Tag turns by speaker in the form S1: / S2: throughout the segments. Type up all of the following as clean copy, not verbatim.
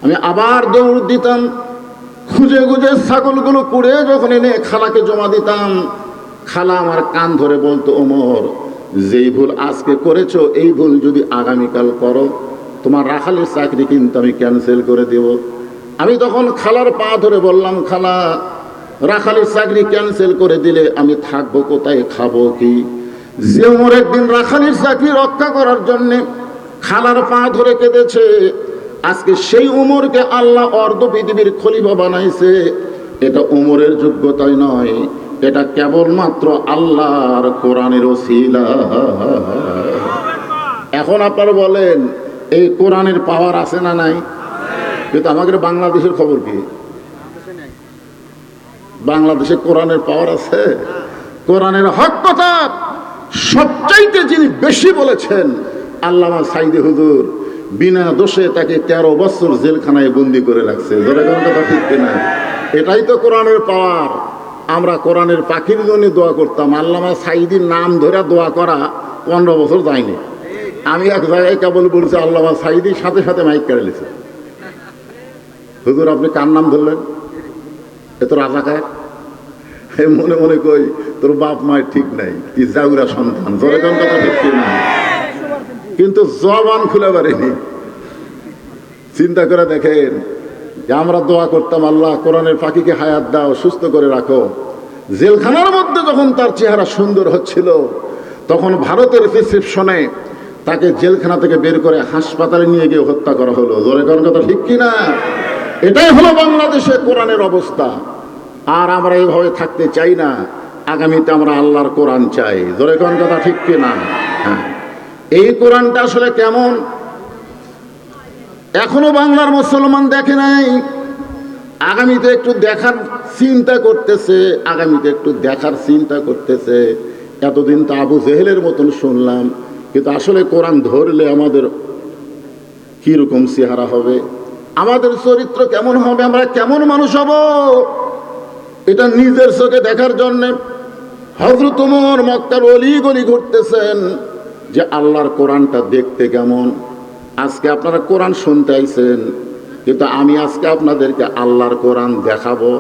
S1: আমি আবার দৌড় দিতাম, খুঁজে খুঁজে ছাগলগুলো কুড়ে যখন এনে খালাকে জমা দিতাম, খালা আমার কান ধরে বলতো, ওমর, যেই ভুল আজকে করেছো এই ভুল যদি আগামীকাল করো তোমার রাখালের চাকরি কিন্তু আমি ক্যান্সেল করে দেব। আমি তখন খালার পা ধরে বললাম, খালা, রাখালের চাকরি ক্যান্সেল করে দিলে আমি থাকবো কোথায়, খাবো কি? যে ওমর একদিন রাখালের চাকরি রক্ষা করার জন্যে খালার পা ধরে কেঁদেছে, আজকে সেই উমরকে আল্লাহ অর্ধ পৃথিবীর খলিফা বানাইছে। এটা উমরের যোগ্যতাই নয়, এটা কেবলমাত্র আল্লাহর কোরআনের ওসিলা। এখন আপনারা বলেন, এই কোরআনের পাওয়ার আছে না নাই? কিন্তু আমাদের বাংলাদেশের খবর কি? বাংলাদেশে কোরআনের পাওয়ার আছে? কোরআনের হক কথা সবচাইতে যিনি বেশি বলেছেন, আল্লামা সাইদি হুজুর, বিনা দোষে তাকে 13 বছর জেলখানায় বন্দি করে রাখছে। ধরে কথা ঠিক কিনা? এটাই তো কোরআনের পাওয়ার। আমরা কোরআনের পাখির জন্য দোয়া করতাম, আল্লামা সাইদির নাম ধরে দোয়া করা 15 বছর যায়নি। আমি এক জায়গায় কেবল বলছি আল্লামা সাইদির সাথে সাথে মাইক কেড়ে নিয়েছে। হুজুর, আপনি কার নাম ধরলেন? এ তো রাজাকার। মনে মনে কই, তোর বাপ মায়ের ঠিক নাই, কি জাউরা সন্তান। ধরে কথা ঠিক কিনা? কিন্তু জবান খুলে পারেনি। চিন্তা করে দেখেন যে আমরা দোয়া করতাম, আল্লাহ কোরআনের পাখিকে হায়াত দাও, সুস্থ করে রাখো। জেলখানার মধ্যে যখন তার চেহারা সুন্দর হচ্ছিল, তখন ভারতের প্রেসক্রিপশনে তাকে জেলখানা থেকে বের করে হাসপাতালে নিয়ে গিয়ে হত্যা করা হলো। জোরে কথা ঠিক কিনা? এটাই হলো বাংলাদেশের কোরআনের অবস্থা। আর আমরা এইভাবে থাকতে চাই না। আগামীতে আমরা আল্লাহর কোরআন চাই। জোরে কথা ঠিক কিনা? হ্যাঁ, এই কোরআনটা আসলে কেমন এখনো বাংলার মুসলমান দেখে নাই। আগামীতে একটু দেখার চিন্তা করতেছে, আগামীতে একটু দেখার চিন্তা করতেছে। এতদিন তো আবু জেহেলের মতন শুনলাম, কিন্তু আসলে কোরআন ধরলে আমাদের কিরকম চেহারা হবে, আমাদের চরিত্র কেমন হবে, আমরা কেমন মানুষ হব, এটা নিজের চোখে দেখার জন্য হযরত ওমর মক্কার অলি গলি ঘুরতেছেন যে আল্লাহর কোরআনটা দেখতে কেমন। আজকে আপনারা কোরআন শুনতে আইছেন, কিন্তু আমি আজকে আপনাদেরকে আল্লাহর কোরআন দেখাবো।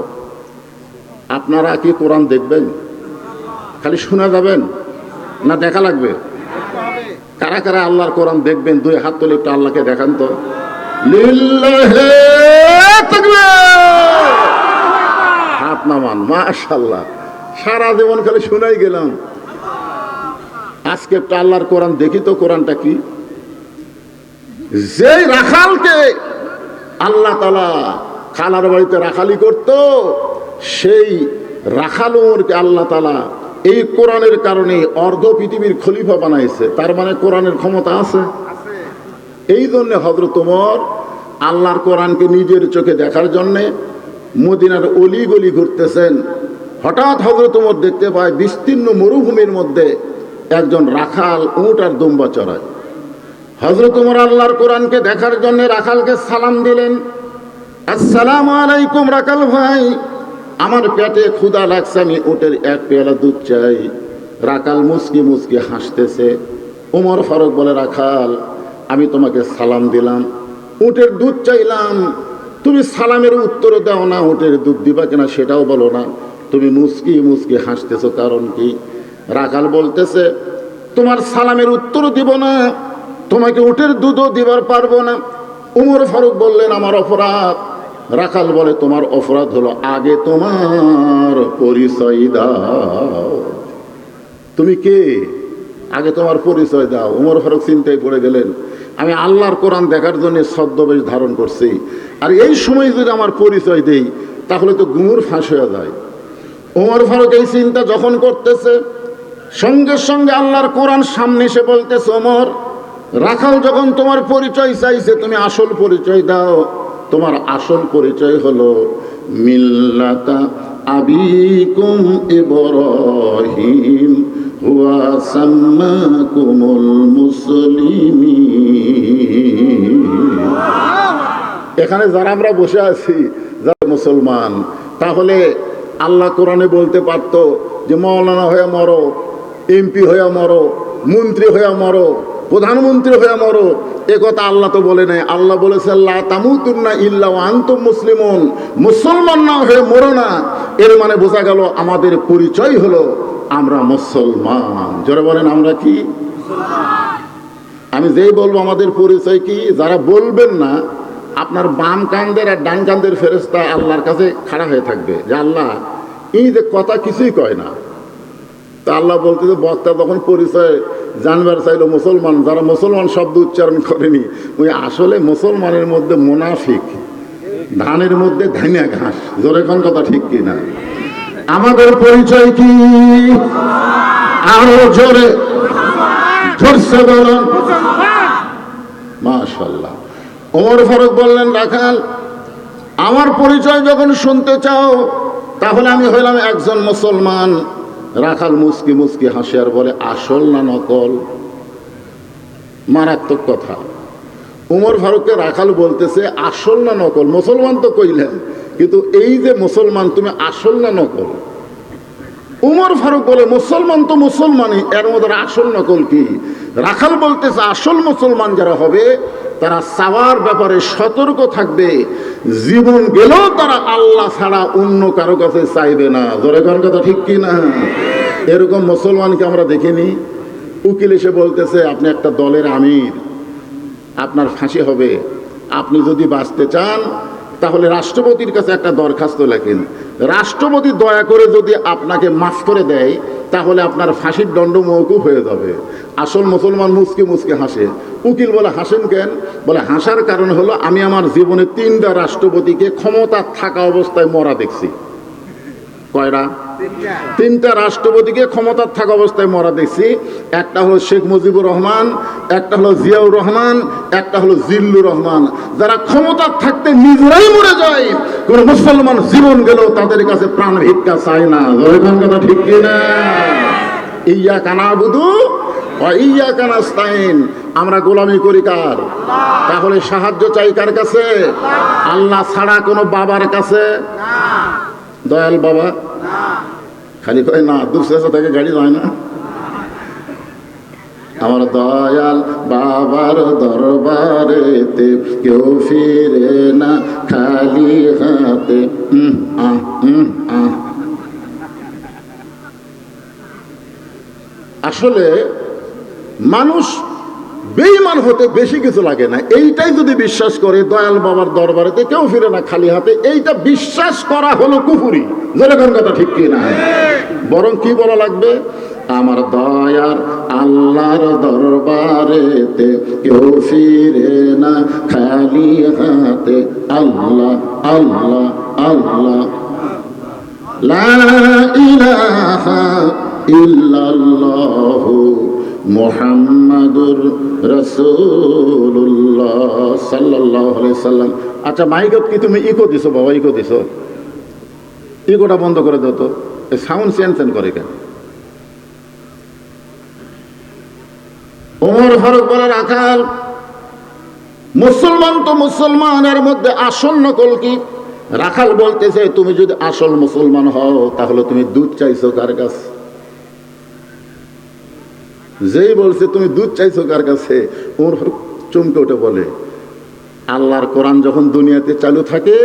S1: আপনারা কি কোরআন দেখবেন? খালি শোনা যাবেন না দেখা লাগবে? কারা কারা আল্লাহর কোরআন দেখবেন? 2 হাত তুলে একটু আল্লাহকে দেখান তো। লিল্লাহি তাকবীর। হাত নামান। মাশাআল্লাহ, সারা জীবন খালি শোনাই গেলাম। আজকে একটু আল্লাহর কোরআন দেখি তো, কোরআনটা কি। যেই রাখালকে আল্লাহ তাআলা খালার বাড়িতে রাখালি করত, সেই রাখাল ওমরকে আল্লাহ তাআলা এই কোরআনের কারণে অর্ধ পৃথিবীর খলিফা বানাইছে। তার মানে কোরআনের ক্ষমতা আছে। এই জন্য হযরত ওমর আল্লাহর কোরআনকে নিজের চোখে দেখার জন্যে মদিনার অলি গলি ঘুরতেছেন। হঠাৎ হযরত ওমর দেখতে পায় বিস্তীর্ণ মরুভূমির মধ্যে একজন রাখাল উট আর দুম্বা চড়ায়। হযরত ওমর আল্লাহর কোরআনকে দেখার জন্য রাখালকে সালাম দিলেন, আসসালামু আলাইকুম রাখাল ভাই, আমার পেটে ক্ষুধা লাগছে, আমি উটের 1 পেয়ালা দুধ চাই। রাখাল মুচকি মুচকি হাসতেছে। ওমর ফারুক বলে, রাখাল, আমি তোমাকে সালাম দিলাম, উটের দুধ চাইলাম, তুমি সালামের উত্তর দাও না, উটের দুধ দিবা কিনা সেটাও বলো না, তুমি মুচকি মুচকি হাসতেছো, কারণ কি? রাখাল বলতেছে, তোমার সালামের উত্তর দিব না, তোমাকে উটের দুধও দিবার পারবো না। ওমর ফারুক বললেন, আমার অপরাধ। রাখাল বলে, তোমার অপরাধ হলো আগে তোমার পরিচয় দাও। তুমি কে? আগে তোমার পরিচয় দাও। ওমর ফারুক চিন্তায় পড়ে গেলেন, আমি আল্লাহর কোরআন দেখার জন্য ছদ্মবেশ ধারণ করছি, আর এই সময় যদি আমার পরিচয় দেই তাহলে তো গুমর ফাঁস হয়ে যায়। ওমর ফারুক এই চিন্তা যখন করতেছে, সঙ্গে সঙ্গে আল্লাহর কোরআন সামনে এসে বলতেছে, ওমর, রাখাল যখন তোমার পরিচয় চাইছে, তুমি আসল পরিচয় দাও। তোমার আসল পরিচয় হলো মিল্লাতা আবিকুম ইব্রাহিম হুয়া সাম্মাকুমুল মুসলিমিন। এখানে যারা আমরা বসে আছি, যারা মুসলমান, তাহলে আল্লাহ কোরআনে বলতে পারতো যে মৌলানা হয়ে মরো, এমপি হয়ে মরো, মন্ত্রী হয়ে মরো, প্রধানমন্ত্রী হয়ে মরো, এ কথা আল্লাহ তো বলে নাই। আল্লাহ বলেছে লা তামুতুন্না ইল্লা ওয়া আনতুম মুসলিমুন, মুসলমান না হয়ে মরো না। এর মানে বোঝা গেল আমাদের পরিচয় হলো আমরা মুসলমান। জোরে বলেন আমরা কি? আমি যেই বলবো আমাদের পরিচয় কি, যারা বলবেন না, আপনার বাম কান্দের আর ডান কান্দের ফেরেশতা আল্লাহর কাছে খাড়া হয়ে থাকবে যে আল্লাহ এই যে কথা কিছুই কয় না। তা আল্লাহ বলতে যে বক্তা তখন পরিচয় জানবার চাইলো মুসলমান, যারা মুসলমান শব্দ উচ্চারণ করেনি, ওই আসলে মুসলমানের মধ্যে মুনাফিক, ধানের মধ্যে ধানিয়া ঘাস। জোরে কোন কথা ঠিক কিনা? আমাদের পরিচয় কি? আরো জোরে জোরসে বলুন মাশাআল্লাহ। ওমর ফারুক বললেন রাখাল, আমার পরিচয় যখন শুনতে চাও তাহলে আমি হইলাম একজন মুসলমান। রাখাল মুস্কি মুস্কি হাসে আর বলে আসল না নকল? মারাত্মক কথা। ওমর ফারুককে রাখাল বলতেছে আসল না নকল? মুসলমান তো কইলেন, কিন্তু এই যে মুসলমান, তুমি আসল না নকল? উমর ফারুক বলে মুসলমান তো মুসলমানই, এর মধ্যে আসল নকল কি? রাখাল বলতেছে আসল মুসলমান যারা হবে তারা চাওয়ার ব্যাপারে সতর্ক থাকবে, জীবন গেলেও তারা আল্লাহ ছাড়া অন্য কারো কাছে চাইবে না। জোরে কোন কথা ঠিক কি না? এরকম মুসলমানকে আমরা দেখিনি। উকিল এসে বলতেছে আপনি একটা দলের আমির, আপনার ফাঁসি হবে, আপনি যদি বাঁচতে চান তাহলে রাষ্ট্রপতির কাছে একটা দরখাস্ত লেখেন, রাষ্ট্রপতি দয়া করে যদি আপনাকে মাফ করে দেয় তাহলে আপনার ফাঁসির দণ্ড মওকুফ হয়ে যাবে। আসল মুসলমান মুসকে মুসকে হাসে। উকিল বলে হাসেন কেন? বলে হাসার কারণ হলো আমি আমার জীবনে 3টা রাষ্ট্রপতিকে ক্ষমতা থাকা অবস্থায় মরা দেখছি। কয়টা? 3টা রাষ্ট্রপতিকে ক্ষমতা থাকা অবস্থায় মরা দেখছি। একটা হলো শেখ মুজিবুর রহমান, একটা হলো জিয়াউর রহমান, একটা হলো জিল্লুর রহমান। যারা ক্ষমতা থাকতে নিজেরাই মরে যায়, কোন মুসলমান জীবন গেল তাদের কাছে প্রাণ ভিক্ষা চায় না। কথা ঠিক কিনা? ইয়াকা নাবুদু ওয়া ইয়াকা নাস্তাইন, আমরা গোলামি করি কার? তাহলে সাহায্য চাই কার কাছে? আল্লাহ ছাড়া কোনো বাবার কাছে? দয়াল বাবা খালি কয় না, দুঃশ্বাসা থেকে গাড়ি যায় না। আমার দয়াল বাবার দরবারেতে কেউ ফিরে না খালি হাতে। আসলে মানুষ বেঈমান হতে বেশি কিছু লাগে না। এইটাই যদি বিশ্বাস করে দয়াল বাবার দরবারেতে কেউ ফিরে না খালি হাতে, এইটা বিশ্বাস করা হলো কুফরি। যেরকম কথা ঠিক কি না? বরং কি বলা লাগবে? আমার দয়ার আল্লাহর দরবারেতে কেউ ফিরে না খালি হাতে। আল্লাহ আল্লাহ আল্লাহ লা ইলাহা ইল্লাল্লাহু মুহাম্মাদুর রাসূলুল্লাহ সাল্লাল্লাহু আলাইহি সাল্লাম। আচ্ছা মাইকত কি তুমি ইকো দিছো বাবা? ইকো দিছো? ইকোটা বন্ধ করে দাও তো, সাউন্ড চেঞ্জ করে কেন? ওমর ফারুক বলে রাখাল মুসলমান তো মুসলমানের মধ্যে আসল নকল কি? রাখাল বলতেছে তুমি যদি আসল মুসলমান হও তাহলে তুমি দুধ চাইছো কার কাছে? যেই বলছে তুমি দুধ চাইছো কার কাছে, ওমর ফারুক চমকে উঠে বলে আল্লাহর কোরআন যখন দুনিয়াতে চালু থাকে,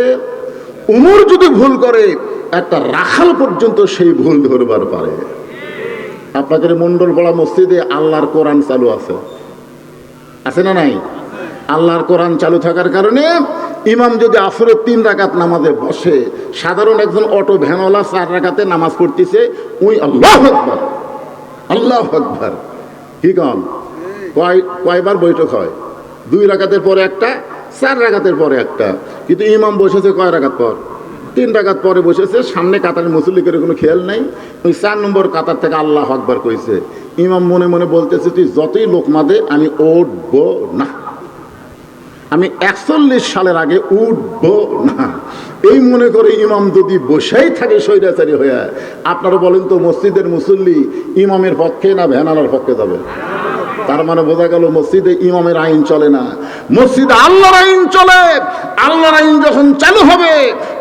S1: উমর যদি ভুল করে একটা রাখাল পর্যন্ত সেই ভুল ধরবার পারে। আপনাদের মন্ডলপাড়া মসজিদে আল্লাহর কোরআন চালু আছে, আছে না নাই? আল্লাহর কোরআন চালু থাকার কারণে ইমাম যদি আসরের 3 রাকাত নামাজে বসে, সাধারণ একজন অটো ভ্যানওয়ালা 4 রাকাতে নামাজ পড়তেছে, ওই আল্লাহু আকবার আল্লাহু আকবার কি কন কয়বার বৈঠক হয়? 2 রাকাতের পরে একটা, 4 রাকাতের পরে একটা। কিন্তু ইমাম বসেছে কয় রাকাত পর? 3 রাকাত পরে বসেছে। সামনে কাতারের মুসল্লি করে কোনো খেয়াল নাই, ওই 4 নম্বর কাতার থেকে আল্লাহু আকবার কইছে। ইমাম মনে মনে বলতেছে তুই যতই লোকমা দে আমি উঠব না, আমি 41 সালের আগে উঠব না। এই মনে করে ইমাম যদি বসেই থাকে স্বৈরাচারী হয়ে, আপনারা বলেন তো মসজিদের মুসল্লি ইমামের পক্ষে না ভ্যানালার পক্ষে যাবে? তার মানে বোঝা গেল মসজিদে ইমামের আইন চলে না, মসজিদে আল্লাহর আইন চলে। আল্লাহর আইন যখন চালু হবে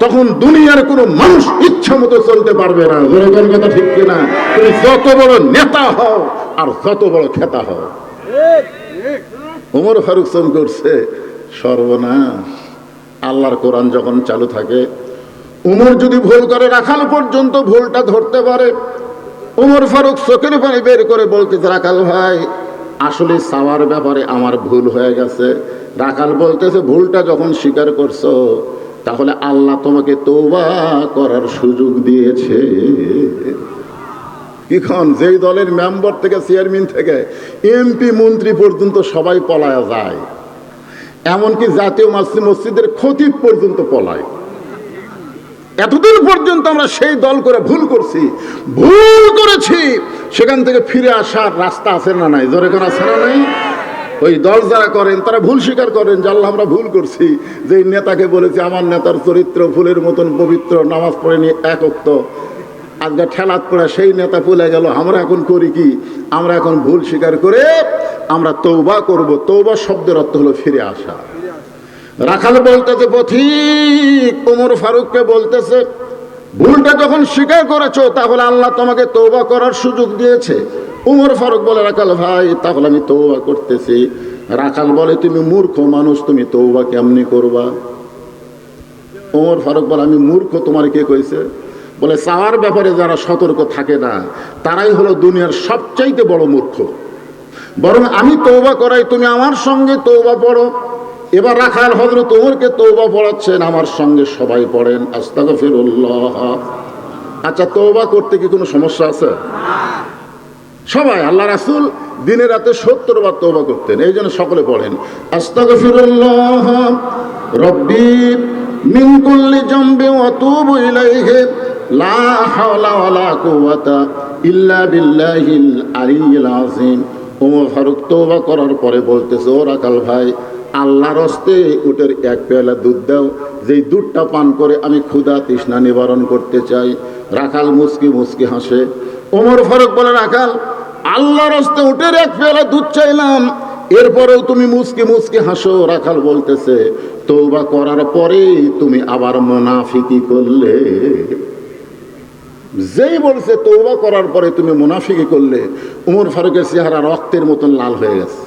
S1: তখন দুনিয়ার কোনো মানুষ ইচ্ছা মতো চলতে পারবে না। জনগণ কথা ঠিক কিনা? তুমি যত বড় নেতা হও আর যত বড় খেতা হও, ওমর ফারুক চম করছে, সর্বনাশ। আল্লাহর কোরআন যখন চালু থাকে, উমর যদি ভুল করে রাখাল পর্যন্ত ভুলটা ধরতে পারে। ওমর ফারুক চোখের পানি বের করে বলতে, রাখাল ভাই আসলে চাওয়ার ব্যাপারে আমার ভুল হয়ে গেছে। রাখাল বলতেছে, ভুলটা যখন স্বীকার করছো তাহলে আল্লাহ তোমাকে তওবা করার সুযোগ দিয়েছে। এখন যেই দলের মেম্বার থেকে চেয়ারম্যান থেকে এমপি মন্ত্রী পর্যন্ত সবাই পলায়া যায়, এমনকি জাতীয় মসজিদের খতিব পর্যন্ত পলায়। এতদিন পর্যন্ত আমরা সেই দল করে ভুল করছি, ভুল করেছি, সেখান থেকে ফিরে আসার রাস্তা আছে না নাই? জোরে করে আছে না নাই? ওই দল যারা করেন তারা ভুল স্বীকার করেন যে আল্লাহ আমরা ভুল করছি। যে নেতাকে বলেছি আমার নেতার চরিত্র ফুলের মতন পবিত্র, নামাজ পড়ে নিয়ে এক ওয়াক্ত, আজকে ঠেলাত পড়ে সেই নেতা ভুলে গেল। আমরা এখন করি কি? আমরা এখন ভুল স্বীকার করে আমরা তওবা করব। তওবা শব্দের অর্থ হলো ফিরে আসা। রাখাল বলতেছে পথিক ওমর ফারুককে বলতেছে, ভুলটা যখন স্বীকার করেছো তাহলে আল্লাহ তোমাকে তওবা করার সুযোগ দিয়েছে। ওমর ফারুক বলে, রাখাল ভাই তাহলে আমি তওবা করতেছি। রাখাল বলে, তুমি মূর্খ মানুষ, তুমি তওবা কেমনি করবা? ওমর ফারুক বলে, আমি মূর্খ তোমার কে কইছে? বলে, চাওয়ার ব্যাপারে যারা সতর্ক থাকে না তারাই হলো দুনিয়ার সবচাইতে বড় মূর্খ। বরং আমি তওবা করাই, তুমি আমার সঙ্গে তওবা পড়ো। এবার রাখাল হযরত ওমরকে তওবা পড়াচ্ছেন, আমার সঙ্গে সবাই পড়েন আস্তাগফিরুল্লাহ। আচ্ছা, তওবা করতে কি কোনো সমস্যা আছে? সবাই, আল্লাহ রাসূল দিনে রাতে 70 বার তওবা করতেন। এই জন্য সকলে পড়েন আস্তাগফিরুল্লাহ রব্বি মিন কুল্লি যামবি ওয়া আতুবু ইলাইহি লা হাওলা ওয়ালা কুওয়াতা ইল্লা বিল্লাহিল আলিয়্যিল আযীম। ওমর ফারুক তওবা করার পরে বলতেছে, ও রাখাল ভাই, আল্লাহর হস্তে উটের এক পেয়ালা দুধ দাও, যেই দুধটা পান করে আমি ক্ষুধা তৃষ্ণা নিবারণ করতে চাই। রাখাল মুচকি মুচকি হাসে। ওমর ফারুক বলে, রাখাল আল্লাহর হস্তে উটের এক পেয়ালা দুধ চাইলাম, এরপরেও তুমি মুচকি মুচকি হাসো। রাখাল বলতেছে, তওবা করার পরে তুমি আবার মুনাফিকি করলে। যেই বলছে তওবা করার পরে তুমি মুনাফিকি করলে, ওমর ফারুকের চেহারা রক্তের মতন লাল হয়ে গেছে।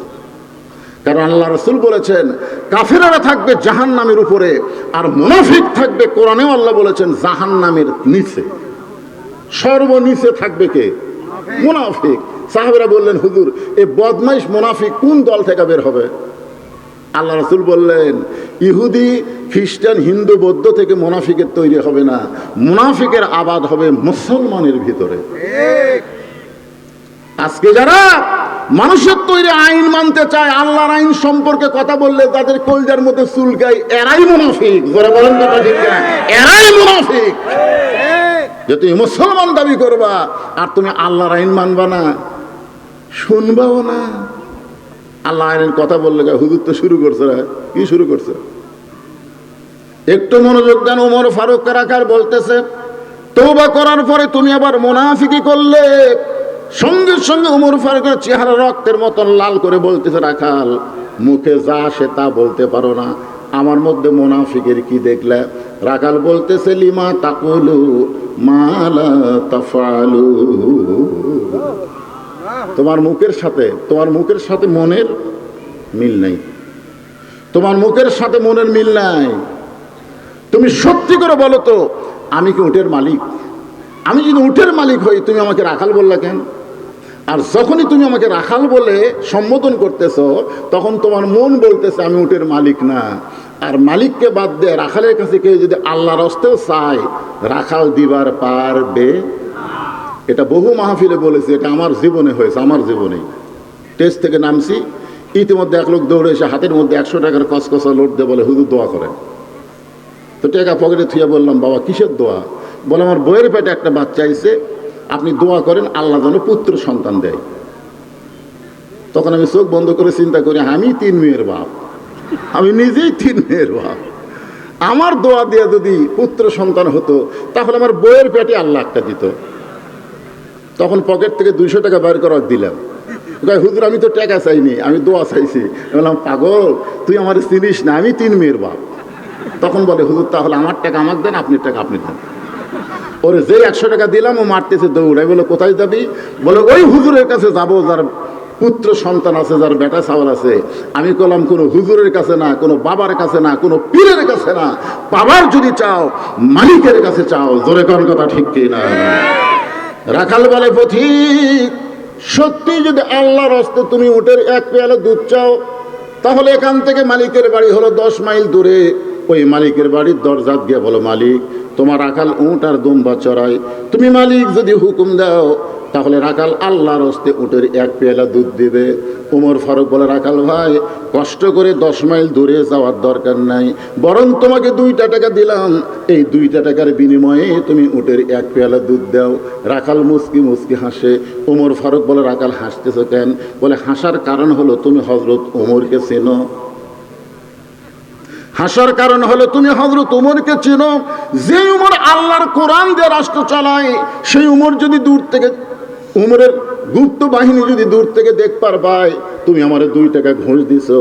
S1: কারণ আল্লাহ রাসূল বলেছেন কাফেররা থাকবে জাহান্নামের উপরে, আর মুনাফিক থাকবে, কোরআনেও আল্লাহ বলেছেন জাহান্নামের নিচে, সর্বনিচে থাকবে কে? মুনাফিক। সাহাবীরা বললেন, হুজুর এই বদমাইশ মুনাফিক কোন দল থেকে বের হবে? আল্লাহ রাসূল বললেন, ইহুদি খ্রিস্টান হিন্দু বৌদ্ধ থেকে মুনাফিকের তৈরি হবে না, মুনাফিকের আবাদ হবে মুসলমানের ভিতরে। আজকে যারা মানুষের তৈরি আইন মানতে চায়, আল্লাহর আইন সম্পর্কে কথা বললে তাদের কলজার মধ্যে চুলকায়, এরাই মুনাফিক। যারা বলেন কথা ঠিক না, এরাই মুনাফিক। যে তুমি মুসলমান দাবি করবা আর তুমি আল্লাহর আইন মানবা না, শুনবাও না। আল্লাহ আইনের কথা বললে হুজুর তো শুরু করছে। কি শুরু করছে? একটু মনোযোগ দেন। ওমর ফারুক রাখাল বলতেছে, তওবা করার পরে তুমি আবার মুনাফিকি করলে। সঙ্গে সঙ্গে ওমর ফারুকের চেহারা রক্তের মতন লাল করে বলতেছে, রাখাল মুখে যা আসে তা বলতে পারো না, আমার মধ্যে মুনাফিকের কি দেখলে? রাখাল বলতেছে, লিমা তাকুলু মা লা তাফআলু। তোমার মুখের সাথে মনের মিল নাই, তোমার মুখের সাথে মনের মিল নাই। তুমি সত্যি করে বলো তো, আমি কি উটের মালিক? আমি যদি উটের মালিক হই, তুমি আমাকে রাখাল বললা কেন? আর যখনই তুমি আমাকে রাখাল বলে সম্বোধন করতেছো, তখন তোমার মন বলতেছে আমি উটের মালিক না। আর মালিককে বাদ দিয়ে রাখালের কাছে কেউ যদি আল্লাহর হস্তেও চায়, রাখাল দিবার পারবে? এটা বহু মাহফিলে বলেছি, এটা আমার জীবনে হয়েছে। আমার জীবনে টেস্ট থেকে নামছি, ইতিমধ্যে এক লোক দৌড়ে এসে হাতের মধ্যে 100 টাকার কসকসা লোড দিয়ে বলে, হুজুর দোয়া করেন। তো টাকা পকেটে থুয়ে বললাম, বাবা কিসের দোয়া? বলে, আমার বইয়ের পেটে একটা বাচ্চা আইছে, আপনি দোয়া করেন আল্লাহ যেন পুত্র সন্তান দেয়। তখন আমি চোখ বন্ধ করে চিন্তা করি, আমি 3 মেয়ের বাপ, আমি নিজেই 3 মেয়ের বাপ। আমার দোয়া দিয়ে যদি পুত্র সন্তান হতো তাহলে আমার বইয়ের পেটে আল্লাহ একটা দিত। তখন পকেট থেকে 200 টাকা বের করে দিলাম। হুজুর আমি তো টাকা চাইনি, আমি দোয়া চাইছি। বললাম, পাগল তুই আমার চিনিস না, আমি 3 মেয়ের বাপ। তখন বলে, হুজুর তাহলে আমার টাকা আমাকে দেন, আপনার টাকা আপনি দেন। ওরে যে 100 টাকা দিলাম ও মারতেছে দৌড়াই। বলে, কোথায় যাবি? বলে, ওই হুজুরের কাছে যাবো যার পুত্র সন্তান আছে, যার বেটা চাওয়াল আছে, আমি বললাম কোনো হুজুরের কাছে না, কোনো বাবার কাছে না, কোনো পীরের কাছে না, বাবার যদি চাও মালিকের কাছে চাও। জোরে কোন কথা ঠিক কি না? রাখাল বলে পথিক, সত্যি যদি আল্লাহর হস্তে তুমি উটের এক পেয়ালা দুধ চাও, তাহলে এখান থেকে মালিকের বাড়ি হলো 10 মাইল দূরে। ওই মালিকের বাড়ির দরজাত গিয়ে বলো, মালিক তোমার রাখাল উট আর দুম্বা চড়াই, তুমি মালিক যদি হুকুম দাও তাহলে রাখাল আল্লাহর হস্তে উটের এক পেয়ালা দুধ দিবে। ওমর ফারুক বলে, রাখাল ভাই কষ্ট করে 10 মাইল দূরে যাওয়ার দরকার নাই, বরং তোমাকে 2টা টাকা দিলাম, এই 2টা টাকার বিনিময়ে তুমি উটের এক পেয়ালা দুধ দাও। রাখাল মুস্কি মুস্কি হাসে। ওমর ফারুক বলে, রাখাল হাসতেছ কেন? বলে, হাসার কারণ হলো তুমি হযরত ওমরকে চেনো। হাসার কারণ হলো তুমি হযরত ওমরকে চেনো। যে ওমর আল্লাহর কোরআন দিয়ে রাষ্ট্র চালায়, সেই ওমর যদি দূর থেকে, ওমরের গুপ্ত বাহিনী যদি দূর থেকে দেখবার পায় তুমি আমারে 2 টাকা ঘুষ দিছো,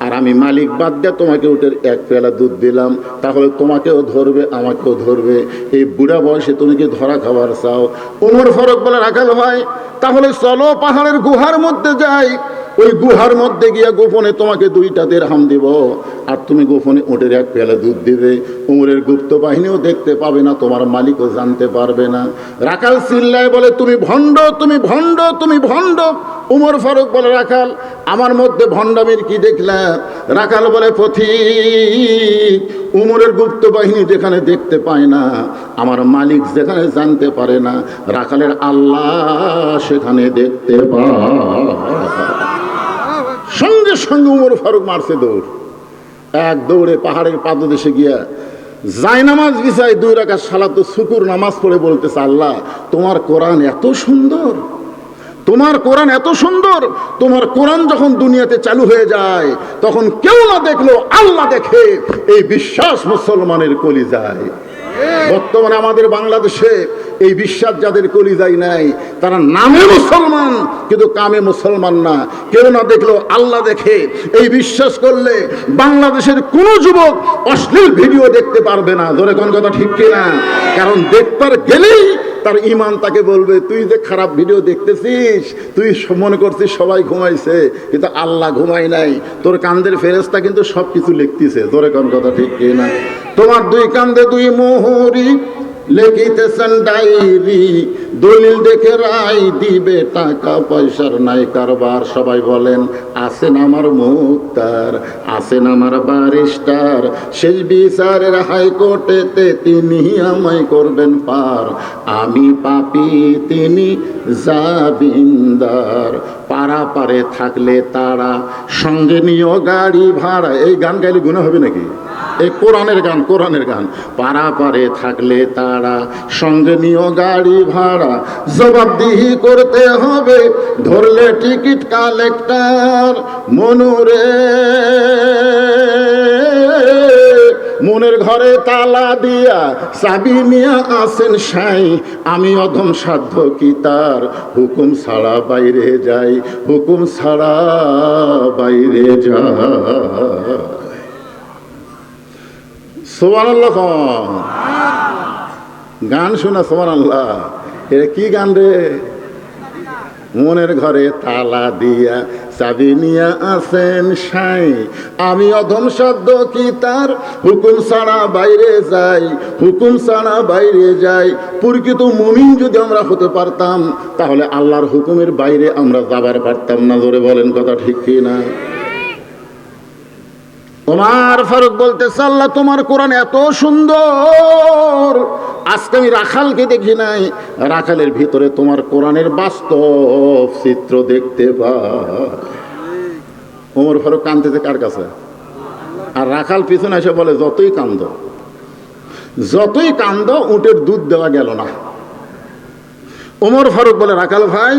S1: আর আমি মালিক বাদ দিয়ে তোমাকে উটের এক পেয়ালা দুধ দিলাম, তাহলে তোমাকেও ধরবে আমাকেও ধরবে। এই বুড়া বয়সে তুমি কি ধরা খাবার চাও? ওমর ফারুক বলে, রাখাল ভাই তাহলে চলো পাহাড়ের গুহার মধ্যে যাই, ওই গুহার মধ্যে গিয়ে গোপনে তোমাকে 2টা দিরহাম দিব, আর তুমি গোপনে উটের এক পেয়ালা দুধ দিবে। উমরের গুপ্ত বাহিনীও দেখতে পাবে না, তোমার মালিকও জানতে পারবে না। রাখাল চিল্লায় বলে, তুমি ভণ্ড, তুমি ভণ্ড, তুমি ভণ্ড। উমর ফারুক বলে, রাখাল আমার মধ্যে ভণ্ডামির কি দেখলা? রাখাল বলে, পথিক উমরের গুপ্ত বাহিনী যেখানে দেখতে পায় না, আমার মালিক যেখানে জানতে পারে না, রাখালের আল্লাহ সেখানে দেখতে পায়। সঙ্গে সঙ্গে উমর ফারুক মারছে দৌড়। এক দৌড়ে পাহাড়ের পাদদেশে গিয়া জায়নামাজ বিছায় 2 রাকাত সালাতুল শুকুর নামাজ পড়ে বলতেছে, আল্লাহ তোমার কোরআন এত সুন্দর, তোমার কোরআন এত সুন্দর। তোমার কোরআন যখন দুনিয়াতে চালু হয়ে যায় তখন কেউ না দেখলেও আল্লাহ দেখে, এই বিশ্বাস মুসলমানের কলিজায়। বর্তমানে আমাদের বাংলাদেশে এই বিশ্বাস যাদের কলিজায় নাই, তারা নামে মুসলমান কিন্তু কামে মুসলমান না। কেউ না দেখলেও আল্লাহ দেখে, এই বিশ্বাস করলে বাংলাদেশের কোনো যুবক অশ্লীল ভিডিও দেখতে পারবে না। ধরে কোন কথা ঠিক কিনা? কারণ দেখবার গেলেই তার ঈমান তাকে বলবে, তুই যে খারাপ ভিডিও দেখতেছিস, তুই মনে করছিস সবাই ঘুমাইছে, কিন্তু আল্লাহ ঘুমাই নাই। তোর কান্দের ফেরেশতা কিন্তু সবকিছু লিখতেছে। ধরে কোন কথা ঠিক কিনা? তোমার 2 কান্দে 2 মোহরি লিখিতেছেন ডায়েরি, দলিল দেখে রায় দিবে, টাকা পয়সার নাই কারবার। সবাই বলেন, আছেন আমার মুক্তার, আছেন আমার ব্যারিস্টার, শেষ বিচারের হাইকোর্টেতে তিনি আমায় করবেন পার। আমি পাপী তিনি জামিনদার, পারাপারে থাকলে তারা, সঙ্গে নিও গাড়ি ভাড়া। এই গান গাইলে গুনাহ হবে নাকি? এই কোরআনের গান, কোরআনের গান। পারাপারে থাকলে তারা, সঙ্গে নিও গাড়ি ভাড়া, জবাবদিহি করতে হবে, ধরলে টিকিট কালেক্টর। মনুরে মনের ঘরে তালা দিয়া চাবি নিয়া আসেন সাই, আমি অধম সাধ্য কি তার, হুকুম ছাড়া বাইরে যাই, হুকুম ছাড়া বাইরে যায়। সুবহানাল্লাহ। গান শোনা সুবহানাল্লাহ। এটা কি গান রে? মনের ঘরে তালা দিয়া চাবি নিয়া আসেন সাই, আমি অধম সাধ্য কি তার, হুকুম ছাড়া বাইরে যাই, হুকুম ছাড়া বাইরে যাই। প্রকৃত মুমিন যদি আমরা হতে পারতাম তাহলে আল্লাহর হুকুমের বাইরে আমরা যাবার পারতাম না। জোরে বলেন কথা ঠিক কি না? ওমর ফারুক বলতেছে, আল্লাহ তোমার কোরআন এত সুন্দর, আজকে আমি রাখালকে দেখি নাই, রাখালের ভিতরে তোমার কোরআনের বাস্তব চিত্র দেখতে পাই। ওমর ফারুক কাঁদতেছে কার কাছে? আর রাখাল পিছনে এসে বলে, যতই কান্দ, যতই কান্দ, উটের দুধ দেওয়া গেল না। ওমর ফারুক বলে, রাখাল ভাই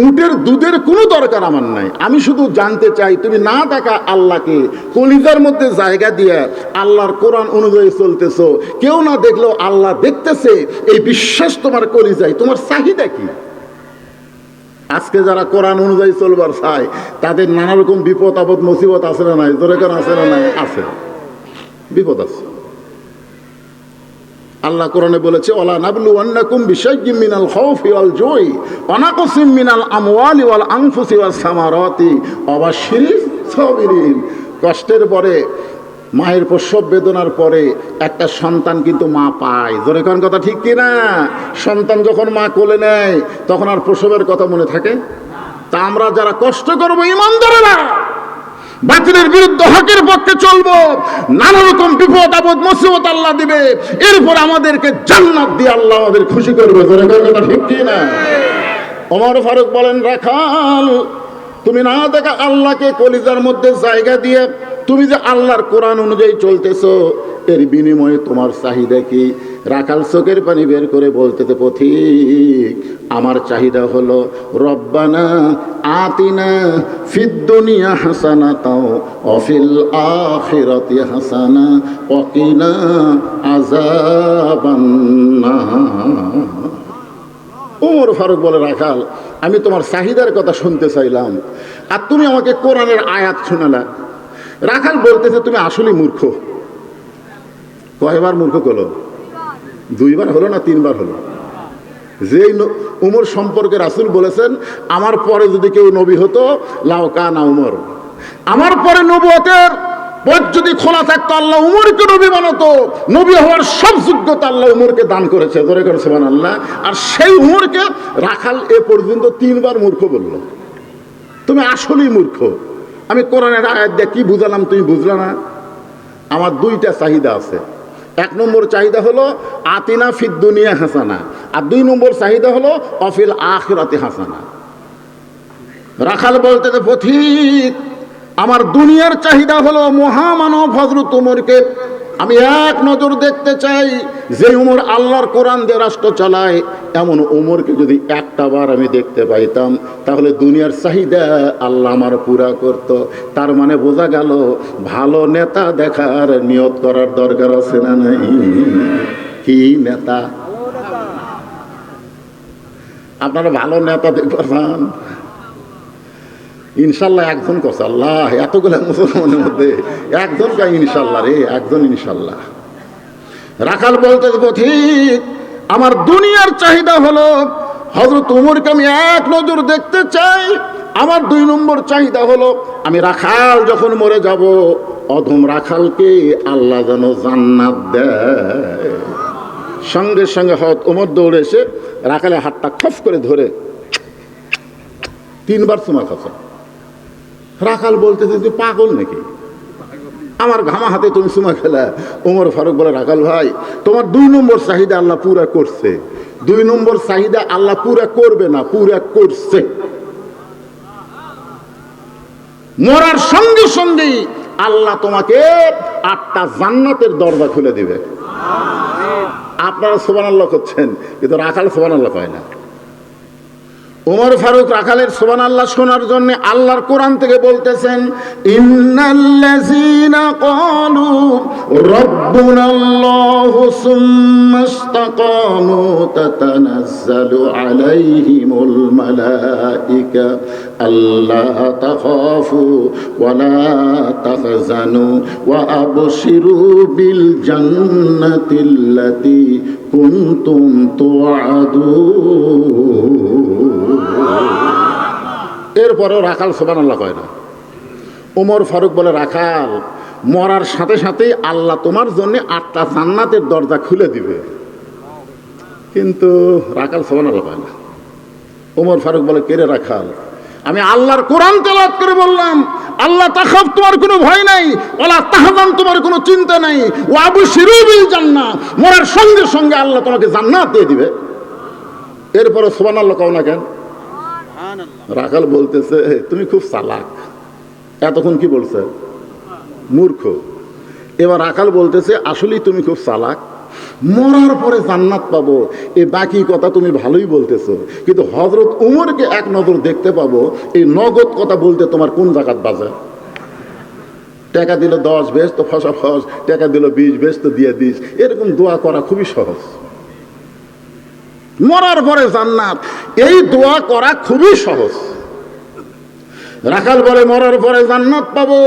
S1: উটের দুধের কোনো দরকার আমার নাই, আমি শুধু জানতে চাই তুমি না দেখা আল্লাহকে কলিজার মধ্যে জায়গা দিয়ে আল্লাহর কোরআন অনুযায়ী চলতেছো, কেউ না দেখলেও আল্লাহ দেখতেছে, এই বিশ্বাস তোমার কলিজায়, তোমার চাহিদা কি? আজকে যারা কোরআন অনুযায়ী চলবার চায় তাদের নানা রকম বিপদ আপদ মুসিবত আছে না নাই? জোরে কেন আছে না নাই? আছে, বিপদ আছে। আল্লাহ কোরআনে বলেছে ওয়ালা নাবলুওয়ান্নাকুম বিশাইয়্যিম মিনাল খাউফি ওয়াল জুই ওয়া নাকসিম মিনাল আমওয়ালি ওয়াল আনফুসি ওয়াস সামারাতি ওয়া বাশশিরিস সাবিরিন। কষ্টের পরে, মায়ের প্রসব বেদনার পরে একটা সন্তান কিন্তু মা পায়। জোরে কোন কথা ঠিক কি না? সন্তান যখন মা কোলে নেয় তখন আর প্রসবের কথা মনে থাকে? তা আমরা যারা কষ্ট করবো ঈমানদারেরা, বাতিলের বিরুদ্ধে হকের পক্ষে চলবো, নানা রকম বিপদ আপদ মুসিবত আল্লাহ দিবে, এরপর আমাদেরকে জান্নাত দিয়ে আল্লাহ আমাদের খুশি করবে। জোরে কোন কথা ঠিক কি না? ওমর ফারুক বলেন, রাখাল তুমি না দেখা আল্লাহকে কলিজার মধ্যে জায়গা দিয়ে তুমি যে আল্লাহর কোরআন অনুযায়ী চলতেছো, এর বিনিময়ে তোমার চাহিদা কি? রাখাল চোখের পানি বের করে বলতেছে, পথিক আমার চাহিদা হলো রব্বানা আতিনা ফিদ দুনিয়া হাসানাতাও ওয়া ফিল আখিরাতি হাসানা ওয়া কিনা আযাবান্নার। ওমর ফারুক বলে, রাখাল আমি তোমার চাহিদার কথা শুনতে চাইলাম আর তুমি আমাকে কোরআনের আয়াত শোনালা। রাখাল বলতেছে, তুমি আসলেই মূর্খ। কয়বার মূর্খ হলো? দুইবার হলো না তিনবার হলো? যেই উমর সম্পর্কে রাসূল বলেছেন, আমার পরে যদি কেউ নবী হতো লাউ কানা উমর, আমার পরে নবুয়তের পথ যদি খোলা থাকতো আল্লাহ উমরকে নবী বানাতো। নবী হওয়ার সব যোগ্যতা আল্লাহ উমরকে দান করেছে। ধরে করে সুবহানাল্লাহ। আর সেই উমরকে রাখাল এ পর্যন্ত তিনবার মূর্খ বলল। তুমি আসলেই মূর্খ। আমি কোরআনের আয়াত দিয়ে কি বুঝালাম তুমি বুঝলা না? আমার দুইটা চাহিদা আছে। এক নম্বর চাহিদা হলো আতিনা ফিদ দুনিয়া হাসানা, আর দুই নম্বর চাহিদা হলো অফিল আখিরাতি হাসানা। রাখাল বলতে, পথিক আমার দুনিয়ার চাহিদা হলো মহামানব হযরত উমরকে আমি এক নজর দেখতে চাই। যে উমর আল্লাহর কোরআন দিয়ে রাষ্ট্র চালায়, এমন উমরকে যদি একটা বার আমি দেখতে পাইতাম তাহলে দুনিয়ার চাহিদা আল্লাহ আমার পুরা করত। তার মানে বোঝা গেল ভালো নেতা দেখার নিয়ত করার দরকার আছে না নাই? কি নেতা? আপনারা ভালো নেতা দেখতে পান? ইনশাল্লাহ একজন কস আল্লাহ, এতগুলো মুসলমানের মধ্যে একজন কা ইনশাল্লাহ রে, একজন ইনশাল্লাহ। রাখাল বলতে, পথিক আমার দুনিয়ার চাহিদা হলো হযরত উমরকে আমি এক নজর দেখতে চাই। আমার দুই নম্বর চাহিদা হলো আমি রাখাল যখন মরে যাব, অধম রাখালকে আল্লাহ যেন জান্নাত দেয়। সঙ্গে সঙ্গে হযরত উমর দৌড়ে এসে রাখালের হাতটা খপ করে ধরে তিনবার চুমা খাচ্ছ। রাখাল বলতেছে, তুই পাগল নাকি? আমার ঘামা হাতে তুমি চুমা খেলা। ওমর ফারুক বলে, রাখাল ভাই তোমার দুই নম্বর চাহিদা আল্লাহ পুরা করছে। দুই নম্বর চাহিদা আল্লাহ পুরা করবে না, পুরা করছে। মরার সঙ্গে সঙ্গেই আল্লাহ তোমাকে 8টা জান্নাতের দরজা খুলে দিবে। আপনারা সুবহানাল্লাহ করছেন, কিন্তু রাখাল সুবহানাল্লাহ পায় না। ওমর ফারুক রাখালের সুবহানাল্লাহ শোনার জন্য আল্লাহর কোরআন থেকে বলতেছেন, ইন্নাল্লাযীনা ক্বালু রাব্বুনাল্লাহু সুম্মা ইসতাকামু তাতানাজ্জালু আলাইহিমুল মালায়েকা আল্লা তাখাফু ওয়া লা তাহজানু ওয়া আবশিরু বিল জান্নাতিল্লাতী কুনতুম তুআদুন। এরপরেও রাখাল সুবহানাল্লাহ কয় না। ওমর ফারুক বলে, রাখাল মরার সাথে সাথেই আল্লাহ তোমার জন্য 8টা জান্নাতের দরজা খুলে দিবে, কিন্তু রাখাল সুবহানাল্লাহ কয় না। ওমর ফারুক বলে, কে রে রাখাল? আমি আল্লাহর কোরআন তেলাওয়াত করে বললাম, আল্লাহ তাখাফ তোমার কোনো ভয় নাই, ওয়ালা তাহজান তোমার কোনো চিন্তা নাই, ওয়া আবশিরু বিল জান্নাহ মরার সঙ্গে সঙ্গে আল্লাহ তোমাকে জান্নাত দিয়ে দিবে। এরপরে সুবহানাল্লাহ কও না কেন? রাখাল বলতেছে, তুমি খুব চালাক। এতক্ষণ কি বলছে? মূর্খ। এবার রাখাল বলতেছে, আসলেই তুমি খুব চালাক। মরার পরে জান্নাত পাবো এই বাকি কথা তুমি ভালোই বলতেছো, কিন্তু হযরত উমরকে এক নজর দেখতে পাবো এই নগদ কথা বলতে তোমার কোন জাকাত বাজে? টাকা দিল 10 বেশ তো ফসা ফস, টাকা দিল 20 বেশ তো দিয়ে দিস। এরকম দোয়া করা খুবই সহজ। মরার পরে জান্নাত, এই দোয়া করা খুবই সহজ। রাখাল বলে, মরার পরে জান্নাত পাবো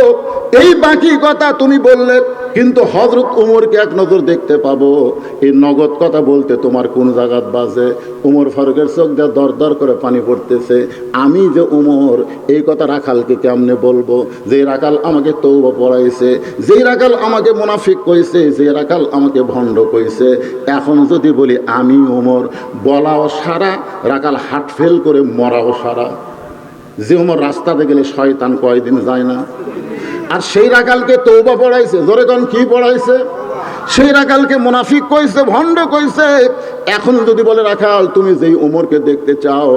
S1: এই বাকি কথা তুমি বললে কিন্তু হযরত উমরকে এক নজর দেখতে পাবো, এই নগদ কথা বলতে তোমার কোন জায়গাত বাজে? উমর ফারুকের চোখ দিয়ে দর দর করে পানি পড়তেছে। আমি যে উমর, এই কথা রাখালকে কেমনে বলবো? যে রাখাল আমাকে তওবা পড়াইছে, যে রাখাল আমাকে মুনাফিক কইছে, যে রাখাল আমাকে ভণ্ড কইছে, এখন যদি বলি আমি উমর, বলাও সারা, রাখাল হার্ট ফেল করে মরাও সারা। যে উমর রাস্তাতে গেলে শয়তান কয়দিন যায় না। আর সেই রাখালকে তওবা পড়াইছে, জোরে কোন কি পড়াইছে? সেই রাখালকে মুনাফিক কইছে, ভণ্ড কইছে। এখন যদি বলে রাখাল তুমি যেই ওমরকে দেখতে চাও,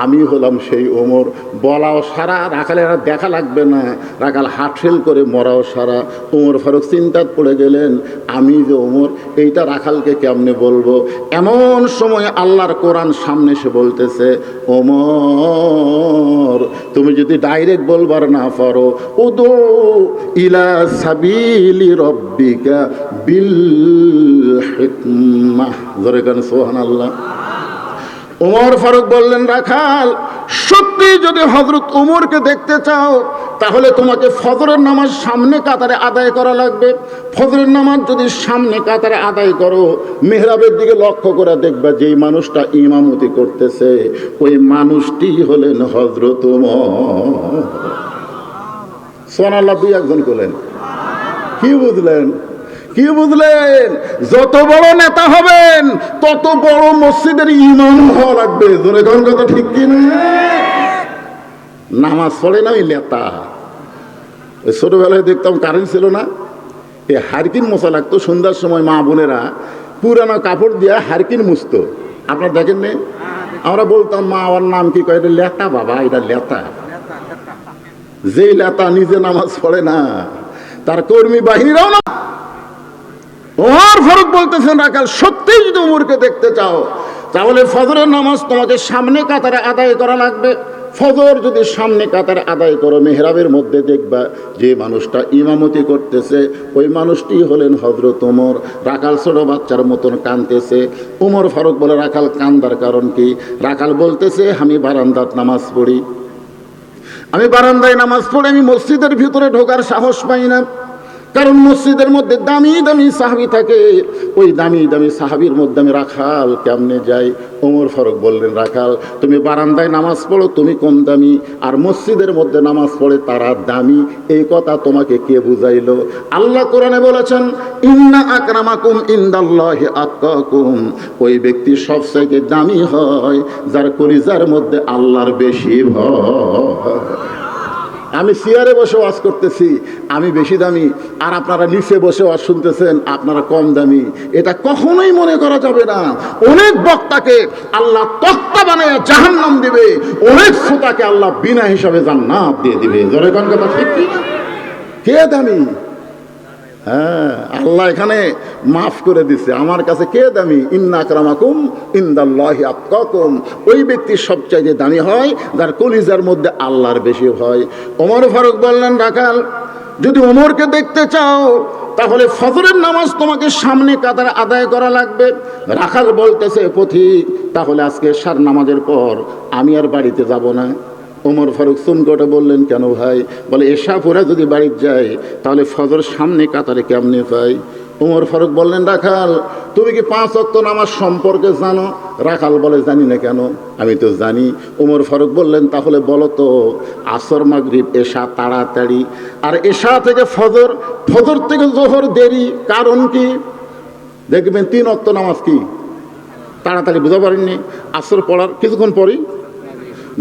S1: আমি হলাম সেই ওমর, বলাও সারা, রাখালের আর দেখা লাগবে না, রাখাল হার্ট ফেল করে মরাও সারা। ওমর ফারুক চিন্তাত পড়ে গেলেন, আমি যে ওমর, এইটা রাখালকে কেমনে বলবো? এমন সময় আল্লাহর কোরআন সামনে এসে বলতেছে, ওমর তুমি যদি ডাইরেক্ট বলবার না পারো, উদু ইলা সাবিলি রব্বিকা বিল হিকমাহ, জোরে গান সুবহানাল্লাহ। ওমর ফারুক বললেন, রাখাল সত্যি যদি হযরত ওমরকে দেখতে চাও, তাহলে তোমাকে ফজরের নামাজ সামনে কাতারে আদায় করা লাগবে। ফজরের নামাজ যদি সামনে কাতারে আদায় করো, মেহরাবের দিকে লক্ষ্য করে দেখবা যেই মানুষটা ইমামতি করতেছে, ওই মানুষটি হলেন হযরত ওমর। সুবহানাল্লাহ। দুই একজন বলেন, কি বুঝলেন? কি বুঝলেন? যত বড় নেতা হবেন, তত বড় মসজিদের ইমাম হওয়া লাগবে। জোরে কোন কথা ঠিক কি না? নামাজ পড়ে না ওই নেতা। ছোটবেলায় দেখতাম কারেন্ট ছিল না, এই হারকিন মোছা লাগতো। সন্ধ্যার সময় মা বোনেরা পুরানো কাপড় দিয়া হারকিন মুছতো। আপনারা দেখেন নি? আমরা বলতাম, মা আমার নাম কি কয়? এটা লেতা বাবা, এটা লেতা। যে লেতা নিজে নামাজ পড়ে না, তার কর্মী বাহিনীরাও না। ওমর ফারুক বলতেছেন, রাখাল সত্যি যদি ওমরকে দেখতে চাও, তাহলে ফজরের নামাজ তোমাকে সামনে কাতারে আদায় করা লাগবে। ফজর যদি সামনে কাতারে আদায় করো, মেহরাবের মধ্যে দেখবা যে মানুষটা ইমামতি করতেছে, ওই মানুষটি হলেন হযরত ওমর। রাখাল ছোট বাচ্চার মতন কাঁদতেছে। ওমর ফারুক বলে, রাখাল কান্দার কারণ কি? রাখাল বলতেছে, আমি বারান্দাত নামাজ পড়ি, আমি বারান্দায় নামাজ পড়ে আমি মসজিদের ভিতরে ঢোকার সাহস পাই না, কারণ মসজিদের মধ্যে দামি দামি সাহাবী থাকে। ওই দামি দামি সাহাবীর মধ্যে আমি রাখাল কেমনে যাই? ওমর ফারুক বললেন, রাখাল তুমি বারান্দায় নামাজ পড়ো, তুমি কম দামি, আর মসজিদের মধ্যে নামাজ পড়ে তারা দামি। এই কথা তোমাকে কে বুঝাইলো? আল্লাহ কোরআনে বলেছেন, ইন্না আকরামাকুম ইনদাল্লাহি আতকাকুম। ওই ব্যক্তি সবচেয়ে দামি হয় যার কলিজার মধ্যে আল্লাহর বেশি ভয়। আমি চেয়ারে বসে ওয়াজ করতেছি, আমি বেশি দামি, আর আপনারা নিচে বসে ওয়াজ শুনতেছেন, আপনারা কম দামি। এটা কখনোই মনে করা যাবে না। অনেক বক্তাকে আল্লাহ তক্তা বানায় জাহান্নাম দিবে, অনেক শ্রোতাকে আল্লাহ বিনা হিসাবে জান্নাত দিয়ে দিবে। জোরে কোন কথা ঠিক কি? কে দামি? হ্যাঁ, আল্লাহ এখানে মাফ করে দিছে, আমার কাছে কে দামি? ইন্না আকরামাকুম ইনদাল্লাহি আতকাকুম। ওই ব্যক্তি সবচাইতে দামি হয় যার কলিজার মধ্যে আল্লাহর বেশি ভয়। ওমর ফারুক বললেন, রাখাল যদি ওমরকে দেখতে চাও, তাহলে ফজরের নামাজ তোমাকে সামনে কাতারে আদায় করা লাগবে। রাখাল বলতেছে, পথিক তাহলে আজকে এশার নামাজের পর আমি আর বাড়িতে যাব না। ওমর ফারুক চুমকোটে বললেন, কেন ভাই? বলে, এশা পরে যদি বাড়িতে যাই, তাহলে ফজর সামনে কাতারে কেমনে পাই? ওমর ফারুক বললেন, রাখাল তুমি কি 5 ওয়াক্ত নামাজ সম্পর্কে জানো? রাখাল বলে, জানি না। কেন? আমি তো জানি। ওমর ফারুক বললেন, তাহলে বলো তো, আসর মাগরিব এশা তাড়াতাড়ি, আর এশা থেকে ফজর, ফজর থেকে জোহর দেরি, কারণ কি? দেখবেন 3 ওয়াক্ত নামাজ কি তাড়াতাড়ি, বুঝতে পারেননি? আসর পড়ার কিছুক্ষণ পরেই,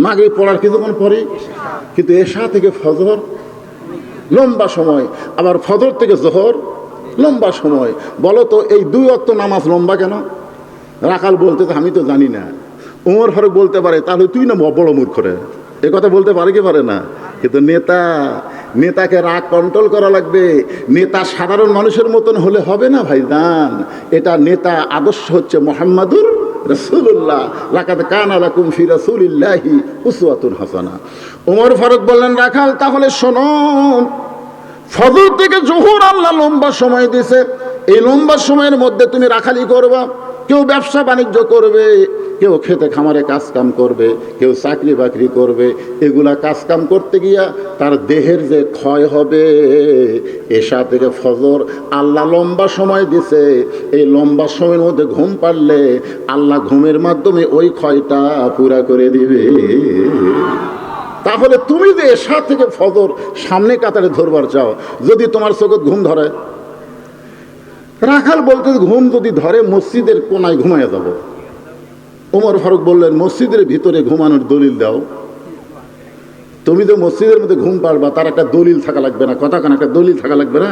S1: মাগরিব পড়ার কিছুক্ষণ পরে, কিন্তু এশা থেকে ফজর লম্বা সময়, আবার ফজর থেকে জোহর লম্বা সময়। বলো তো এই 2 ওয়াক্ত নামাজ লম্বা কেন? রাখাল বলতে, আমি তো জানি না। ওমর ফারুক বলতে পারে, তাহলে তুই না বড় মূর্খ রে, এ কথা বলতে পারে কি পারে না? কিন্তু নেতাকে রাগ কন্ট্রোল করা লাগবে। নেতা সাধারণ মানুষের মতন হলে হবে না ভাইজান। এটা নেতা আদর্শ হচ্ছে মুহাম্মাদুর রাসূলুল্লাহ, লাকাদ কানা লাকুম ফি রাসূলিল্লাহি উসওয়াতুন হাসানাহ। ওমর ফারুক বললেন, রাখাল তাহলে শোনো, ফজর থেকে জোহর আল্লাহ লম্বা সময় দিয়েছে, এই লম্বা সময়ের মধ্যে তুমি রাখালি করবা। কেউ ব্যবসা বাণিজ্য করবে, কেউ খেতে খামারে কাজ কাম করবে, কেউ চাকরি বাকরি করবে। এগুলা কাজ কাম করতে গিয়া তার দেহের যে ক্ষয় হবে, এশা থেকে ফজর আল্লাহ লম্বা সময় দিছে। এই লম্বা সময়ের মধ্যে ঘুম পারলে আল্লাহ ঘুমের মাধ্যমে ওই ক্ষয়টা পুরা করে দিবে। তাহলে তুমি যে এশা থেকে ফজর সামনে কাতারে ধরবার চাও, যদি তোমার চোখে ঘুম ধরে, রাখাল বলতে ঘুম যদি ধরে মসজিদের কোনায় ঘুমায় যাব। ওমর ফারুক বললেন, মসজিদের ভিতরে ঘুমানোর দলিল দাও। তুমি তো মসজিদের মধ্যে ঘুম পাড়বা, তার একটা দলিল থাকা লাগবে না? কথা কেন, একটা দলিল থাকা লাগবে না?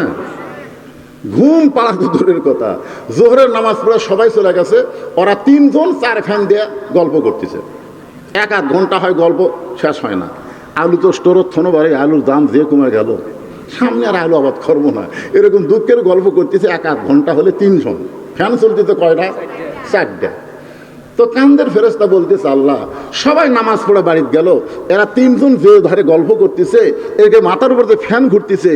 S1: ঘুম পাড়া তো দূরের কথা, জোহরের নামাজ পড়ে সবাই চলে গেছে, ওরা 3 জন 4 ফ্যান দিয়ে গল্প করতেছে। 1-1 ঘন্টা হয়, গল্প শেষ হয় না। আলু তো স্টোরের থনো বাড়ি, আলুর দাম যে কমে গেল, সামনে আর আলু আবাদ করবো না, এরকম দুঃখের গল্প করতেছে। 1-1 ঘন্টা হলে 3 জন, ফ্যান চলতেছে কয়টা? 4টা। তো কান্দের ফেরেশতা বলতেছে, আল্লাহ সবাই নামাজ পড়ে বাড়িতে গেল, এরা 3 জন যে ধারে গল্প করতেছে, একে মাথার উপর যে ফ্যান ঘুরতেছে,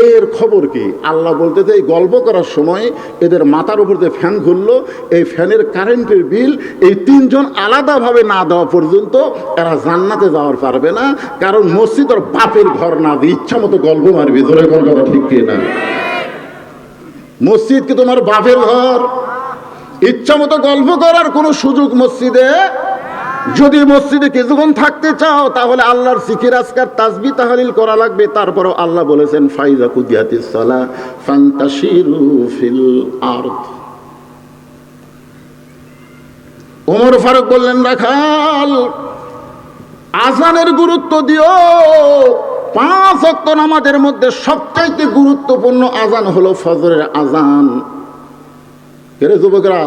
S1: এর খবর কি? আল্লাহ বলতেছে, এই গল্প করার সময় এদের মাথার উপর যে ফ্যান ঘুরলো, এই ফ্যানের কারেন্টের বিল এই 3 জন আলাদাভাবে না দেওয়া পর্যন্ত এরা জান্নাতে যাওয়ার পারবে না। কারণ মসজিদ ওর বাপের ঘর না, দিয়ে ইচ্ছা মতো গল্প মারবি। ধরে কথা ঠিক কি না? মসজিদ কি তোমার বাপের ঘর? ইচ্ছা মতো গল্প করার কোনো সুযোগ মসজিদে। যদি মসজিদে কিছুক্ষণ থাকতে চাও, তাহলে আল্লাহর জিকির আজকার তাসবিহ তাহলিল করা লাগবে। তারপরও আল্লাহ বলেছেন, ফাইজা কুদিয়াতিস সালাহ ফান্তাশিরু ফিল আরদ। ওমর ফারুক বললেন, রাখাল আজানের গুরুত্ব দিও। 5 ওয়াক্ত নামাজের মধ্যে সবচাইতে গুরুত্বপূর্ণ আজান হলো ফজরের আজান। কেরে যুবকরা,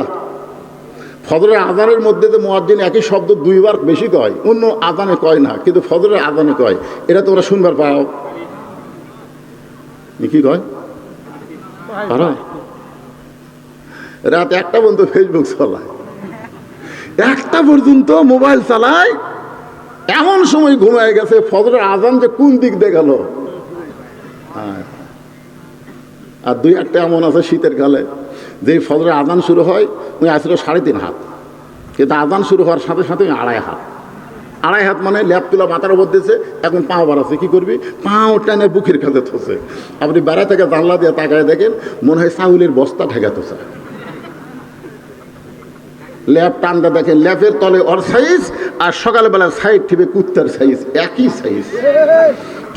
S1: ফজরের আজানের মধ্যে যে মুয়াজ্জিন একই শব্দ 2 বার বেশি কয়, অন্য আজানে কয় না, কিন্তু ফজরের আজানে কয়। এটা তোমরা শুনবার পাও? কি কয়? পারা? রাত 1টা পর্যন্ত ফেসবুক চালায়, 1টা পর্যন্ত মোবাইল চালায়, এমন সময় ঘুমায় গেছে। ফজরের আজান যে কোন দিক দিয়ে গেল। আর 2-1টা এমন আছে শীতের কালে, যে ফজরের আজান শুরু হয় ওই আসলে 3.5 হাত, কিন্তু আজান শুরু হওয়ার সাথে সাথে 2.5 হাত। 2.5 হাত মানে ল্যাপ তুলা মাথার উপর দিয়েছে, এখন পাও বাড়াচ্ছে। কি করবি? পাও টানে বুকের কাছে থসে। আপনি বেড়া থেকে জানলা দিয়ে তাকায় দেখেন, মনে হয় চাউলের বস্তা ঠেকা থসে। ল্যাপ টানটা দেখেন, ল্যাপের তলে ওর সাইজ, আর সকালবেলা সাইড থেকে কুত্তার সাইজ, একই সাইজ।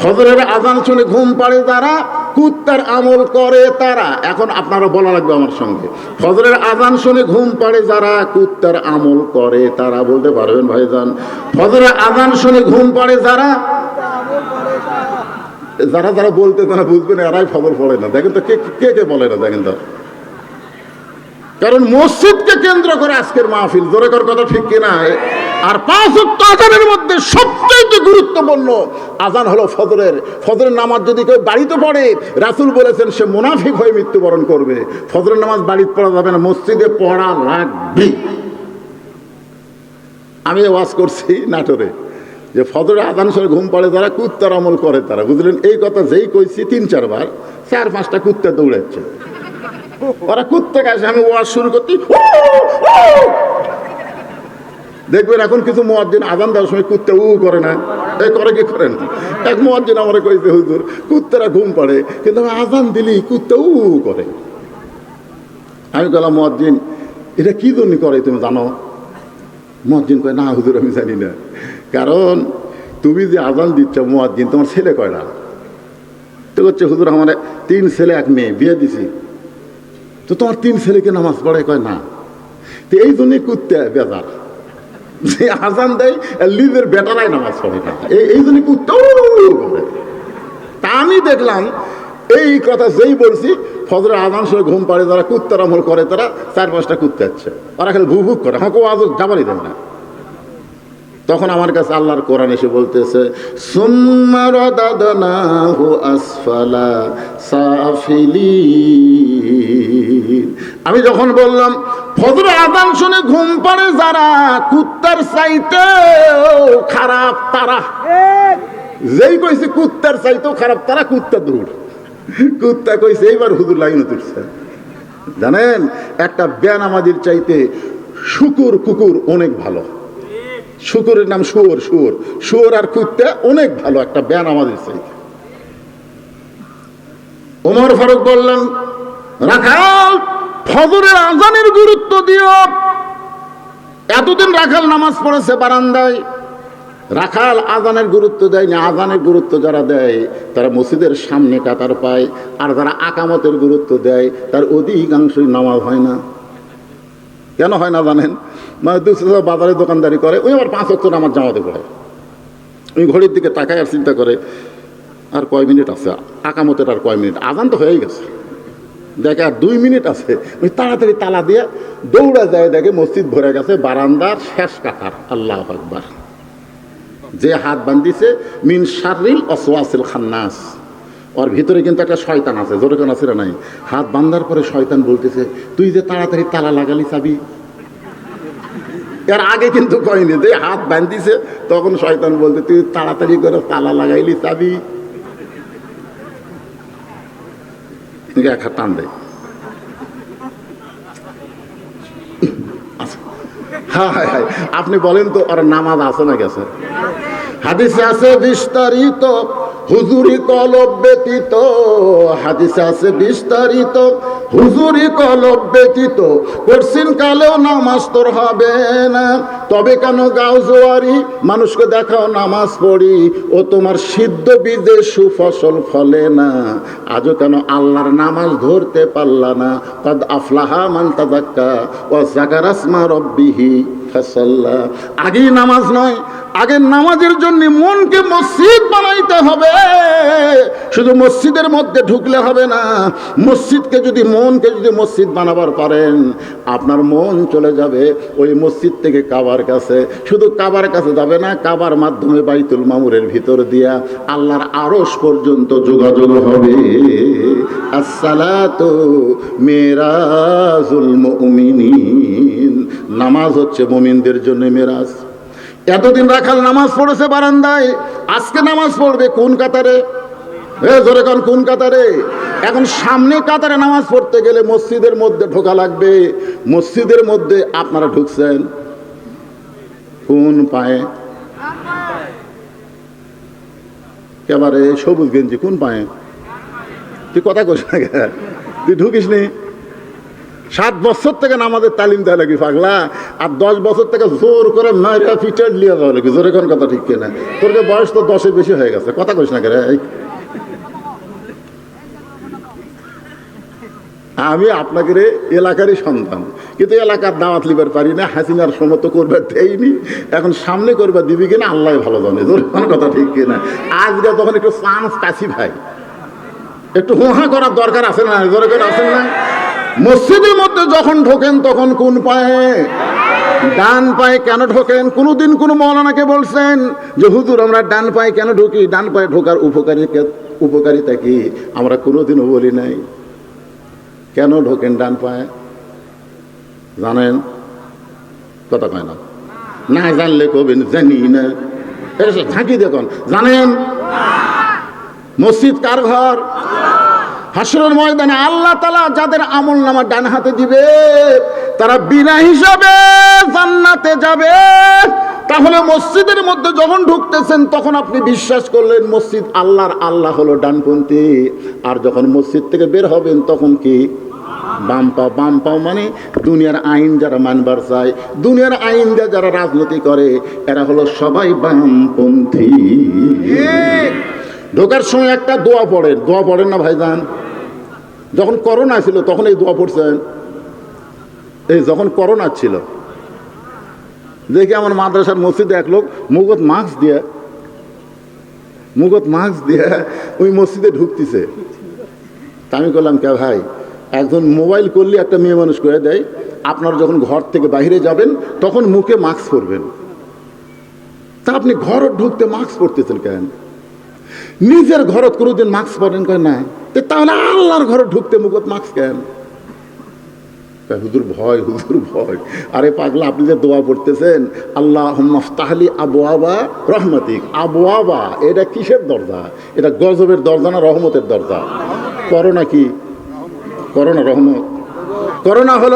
S1: ফজরের আজান শুনে ঘুম পাড়ে যারা, কুত্তার আমল করে তারা। এখন আপনারা বলা লাগবে আমার সঙ্গে, ফজরের আজান শুনে ঘুম পাড়ে যারা, কুত্তার আমল করে তারা। বলতে পারবেন ভাইজান? ফজরের আজান শুনে ঘুম পাড়ে যারা, যারা যারা বলতে তারা বুঝবেন এরাই ফজর পড়ে না। দেখেন তো কে কে বলে না, দেখেন তো। কারণ মসজিদকে কেন্দ্র করে আজকের মাহফিল। জোরে কর কথা ঠিক কিনা? আর 5 ওয়াক্ত আজানের মধ্যে সবচেয়ে গুরুত্বপূর্ণ আজান হলো ফজরের। ফজরের নামাজ যদি কেউ বাড়িতে পড়ে, রাসূল বলেছেন সে মুনাফিক হয়ে মৃত্যুবরণ করবে। ফজরের নামাজ বাড়িতে পড়া যাবে না, মসজিদে পড়া লাগবে। আমি ওয়াজ করছি নাটোরে, যে ফজরের আজান শুনে ঘুম পড়ে যারা, কুত্তার আমল করে তারা। বুঝলেন? এই কথা যেই কইছি 3-4 বার, 4-5টা কুত্তা দৌড়াচ্ছে। ওরা কুত্তা কাছে আমি ওয়াজ শুরু করতে, দেখবেন এখন কিছু মুয়াজ্জিন আজান দেওয়ার সময় কুত্তা করে না। এই করে কি করেন? এক মুয়াজ্জিন আমারে কইছে, হুজুর কুত্তারা ঘুম পাড়ে, কিন্তু আজান দিলি কুত্তা করে। আমি বললাম, মুয়াজ্জিন এটা কি জন্য করে তুমি জানো? মুয়াজ্জিন কয়, না হুজুর আমি জানি না। কারণ তুমি যে আজান দিচ্ছ মুয়াজ্জিন, তোমার ছেলে কয়টা? তো হচ্ছে, হুজুর আমার 3 ছেলে 1 মেয়ে, বিয়ে দিছি। তো তোমার 3 ছেলেকে নামাজ পড়ে? কয় না। তো এই জন্যই কুত্তা বেজার, যে আজান দেয় লিজের বেটারাই নামাজ পড়ে না, এই জন্য কুত্তা করে। তা আমি দেখলাম এই কথা যেই বলছি, ফজরের আজান শুনে ঘুম পাড়ে যারা, কুত্তার আমল করে তারা, 4-5টা কুত্তা আছে, ওরা খালি ভুক ভুক করে, আমাকে আজ যাবারই দেয় না। তখন আমার কাছে আল্লাহর কোরআন এসে বলতেছে, সুম্মা রাদাদনাহু আসফালা সাফিলিন। আমি যখন বললাম ফজরের আযান শুনে ঘুম পাড়ে যারা, কুত্তার চাইতেও খারাপ তারা। যেই কইছে কুত্তার চাইতেও খারাপ তারা, কুত্তা দূর। কুত্তা কইছে এইবার হুজুর লাইনে তুলছে। জানেন, একটা বেনামাজির চাইতে শুকুর কুকুর অনেক ভালো, শুকুরের নাম শুয়োর, শুয়োর শুয়োর আর কুত্তে অনেক ভালো, একটা ব্যান আমাদের চাই। ওমর ফারুক বললেন, রাখাল ফজরের আজানের গুরুত্ব দিও। এতদিন রাখাল নামাজ পড়েছে বারান্দায়, রাখাল আজানের গুরুত্ব দেয়নি। আজানের গুরুত্ব যারা দেয় তারা মসজিদের সামনে কাতার পায়, আর যারা আকামতের গুরুত্ব দেয় তার অধিকাংশই নামাজ হয় না। কেন হয় না জানেন? মানে দুসরা বাজারে দোকানদারি করে, ওই আবার 5 ওয়াক্ত নামাজ জামাতে পড়ে, ওই ঘড়ির দিকে তাকায় আর চিন্তা করে আর কয় মিনিট আছে, আকামতের আর কয় মিনিট, আজান তো হয়েই গেছে, দেখে আর 2 মিনিট আছে, ওই তাড়াতাড়ি তালা দিয়ে দৌড়া যায়, দেখে মসজিদ ভরে গেছে, বারান্দার শেষ কাতার। আল্লাহু আকবার। যে হাত বান্ধিছে মিন শাররিল ওয়াসওয়াসিল খান্নাস, ওর ভিতরে কিন্তু একটা শয়তান আছে, জোরে কোন আছে না নাই? হাত বান্ধার পরে শয়তান বলতেছে, তুই যে তাড়াতাড়ি তালা লাগালি চাবি। এর আগে কিন্তু কয়নি, যে হাত বান্ধিছে তখন শয়তান বলতে, তুই তাড়াতাড়ি করে তালা লাগাইলি চাবি। এক হাত টান দেয়। হ্যাঁ হ্যাঁ হ্যাঁ, আপনি বলেন তো ওর নামাজ আছে না গেছে? হাদিসে আছে বিস্তারিত হুজুরি কলব ব্যতীত, হাদিসে আছে বিস্তারিত হুজুরি কলব ব্যতীত কঠিন কালেও নামাজ তোর হবে না। তবে কেন গাও জোয়ারি, মানুষকে দেখাও নামাজ পড়ি, ও তোমার সিদ্ধ বীজে সুফসল ফলে না। আজও কেন আল্লাহর নামাজ ধরতে পারলা না? কদ আফলাহা মান তাযাক্কা ওয়া যাকারা ইসমা রাব্বিহি ফাসাল্লা। আগেই নামাজ নয়, আগে নামাজের জন্য মনকে মসজিদ বানাইতে হবে। শুধু মসজিদের মধ্যে ঢুকলে হবে না, মসজিদকে যদি মনকে যদি মসজিদ বানাবার পারেন, আপনার মন চলে যাবে ওই মসজিদ থেকে কাবার কাছে। শুধু কাবার কাছে যাবে না, কাবার মাধ্যমে বাইতুল মামুরের ভিতর দিয়া আল্লাহর আরশ পর্যন্ত যোগাযোগ হবে। আসসালাতু মিরাজুল মুমিনিন, নামাজ হচ্ছে মুমিনদের জন্য মেরাজ। এতদিন রাখাল নামাজ পড়েছে বারান্দায়, আজকে নামাজ পড়বে কোন কাতারে? জোরে কোন, কোন কাতারে? এখন সামনে কাতারে নামাজ পড়তে গেলে মসজিদের মধ্যে ঢোকা লাগবে। মসজিদের মধ্যে আপনারা ঢুকছেন কোন পায়ে? এবারে সবুজ গেঞ্জি কোন পায়ে? তুই কথা কইস না, তুই ঢুকিস নি। 7 বছর থেকে নামাজের তালিম দেওয়া লাগি পাগলা, আর 10 বছর থেকে জোর করে মারিয়া ফিটার লিয়া দেওয়া লাগি। জোরে কোন কথা ঠিক কিনা? তোর বয়স তো 10-এর বেশি হয়ে গেছে, কথা কইস না রে। আমি আপনাকে এলাকারই সন্তান, কিন্তু এলাকার দাওয়াত লিবার পারি না, হাসিনার সমত করবে দেয়নি। এখন সামনে করবে দিবি কিনা আল্লাহ ভালো জানে। জোরে কোন কথা ঠিক কিনা? আজকে তখন একটু চান্স পাচ্ছি ভাই, একটু হুহা করার দরকার আছে না? জোরে করে আছেন না? মসজিদের মধ্যে যখন ঢোকেন তখন কোন পায়ে? ডান পায়ে। কেন ঢোকেন? কোনোদিন কোনো মৌলানাকে বলছেন যে হুজুর আমরা ডান পায়ে কেন ঢুকি? ডান পায়ে ঢোকার উপকারিতা কি? আমরা কোনোদিনও বলি নাই। কেন ঢোকেন ডান পায়ে জানেন? কথা কয় না, না জানলে কবেন জানি না, থাকি দেখুন। জানেন মসজিদ কার ঘর? হাসরের ময়দানে আল্লাহ তাআলা যাদের আমলনামা ডান হাতে দিবে তারা বিনা হিসাবে জান্নাতে যাবে। তাহলে মসজিদের মধ্যে যখন ঢুকতেছেন তখন আপনি বিশ্বাস করলেন মসজিদ আল্লাহর, আল্লাহ হলো ডানপন্থী। আর যখন মসজিদ থেকে বের হবেন তখন কি? বাম পাও। বাম পাও মানে দুনিয়ার আইন যারা মানবার চায়, দুনিয়ার আইন দিয়ে যারা রাজনীতি করে, এরা হলো সবাই বামপন্থী। ঢোকার সময় একটা দোয়া পড়েন, দোয়া পড়েন না ভাইজান? যখন করোনা ছিল তখন এই দোয়া পড়ছেন। এই যখন করোনা ছিল দেখি আমার মাদ্রাসার মসজিদে এক লোক মুখত মাস্ক দিয়ে ওই মসজিদে ঢুকতেছে। তা আমি বললাম, কে ভাই, একজন মোবাইল করলে একটা মেয়ে মানুষ করে দেয়, আপনার যখন ঘর থেকে বাইরে যাবেন তখন মুখে মাস্ক পরবেন, তা আপনি ঘর ঢুকতে মাস্ক পরতেছেন কেন? নিজের ঘরত কোনোদিন মাস্ক পরেন? কয় না। তাহলে আল্লাহর ঘরে ঢুকতে মুখত মাস্ক কেন? হুজুর ভয়, হুজুর ভয়। আরে পাগলা, আপনি যে দোয়া পড়তেছেন আল্লাহুম্মা ফতাহলি আবওয়াবা রহমাতিক, আবওয়াবা এটা কিসের দরজা? এটা গজবের দরজা না রহমতের দরজা? করোনা কি? করোনা রহমত? করোনা হলো